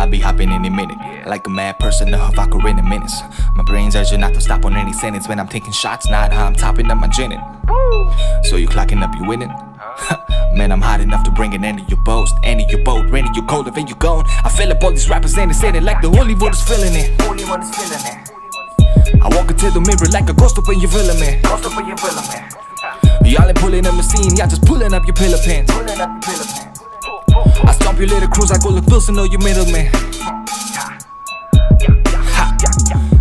I'll be hopping any minute. Like a mad person, a Havaker in a minutes. My brain's urging not to stop on any sentence. When I'm taking shots, not how I'm topping up my gin. So you clocking up, you winning? Man, I'm hot enough to bring an end to your boast. End of your boat, rain in your cold, if you gone. I fill up all these rappers and they say it like the Holy One is feeling it. Holy One is feeling it. I walk into the mirror like a ghost up when you're feeling me. Ghost up when you're feeling me. Y'all ain't pulling up the scene, y'all just pulling up your pillow pins. Pulling up your pillow pins. I stomp your little cruise, I go look Wilson or you middleman.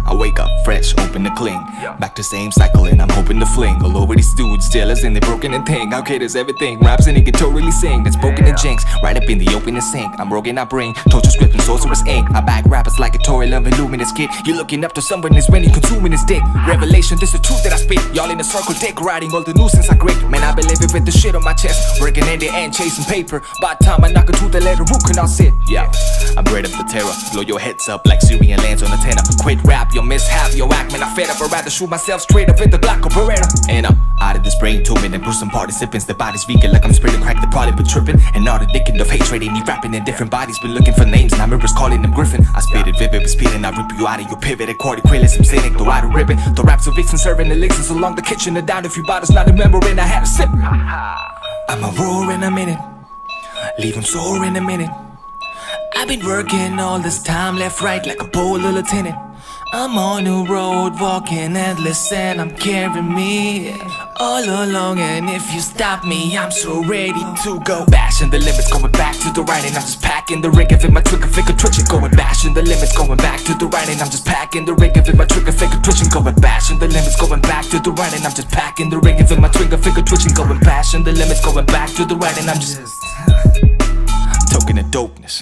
I wake up fresh, open to cling. Back to same cycle and I'm hoping to fling all over these dudes, jealous and they broken and thing. Okay, there's everything, raps and he can totally sing. That's broken and jinx, right up in the open and sink. I'm broken, I bring torture script and sorcerer's ink. I back rappers like a Tory Love and luminous kid. You're looking up to someone is when he consuming his dick. Revelation, this the truth that I spit. Y'all in a circle, dick riding all the nuisance I grip. Man, I believe it with the shit on my chest. Working in the end, chasing paper. By the time I knock a tooth, I let a root canal sit. Yeah, I bred up the terror. Blow your heads up like Syrian lands on a tenor. Quit rap, your mishap, your act, man, I fed up. I'd rather shoot myself straight up in the Glock or Beretta. And I'm out of this brain tubing and Bruce party sippings. The body's vegan like I'm spraying crack, they probably been tripping. And all the dickin' of hatred, they need rapping in different bodies. Been looking for names, now mirrors calling them Griffin. I spit it vivid, but speeding, I rip you out of your pivot. And quarter quillis, I'm cynic, throw out a ribbon. The raps of vixen serving elixirs along the kitchen. And down a few bottles, not remembering I had a sip. I'ma roar in a minute, leave 'em sore in a minute. I've been working all this time, left, right, like a polo lieutenant. I'm on the road, walking endless, and I'm carrying me all along. And if you stop me, I'm so ready to go. Bashing the limits, going back to the right, and I'm just packing the rig. If it my trigger finger twitching, going bashing the limits, going back to the right, and I'm just packing the rig. If it my trigger finger twitching, going bashing the limits, going back to the right, and I'm just packing the rig. If it my trigger finger twitching, going bashing the limits, going back to the right, and I'm just token of dopeness.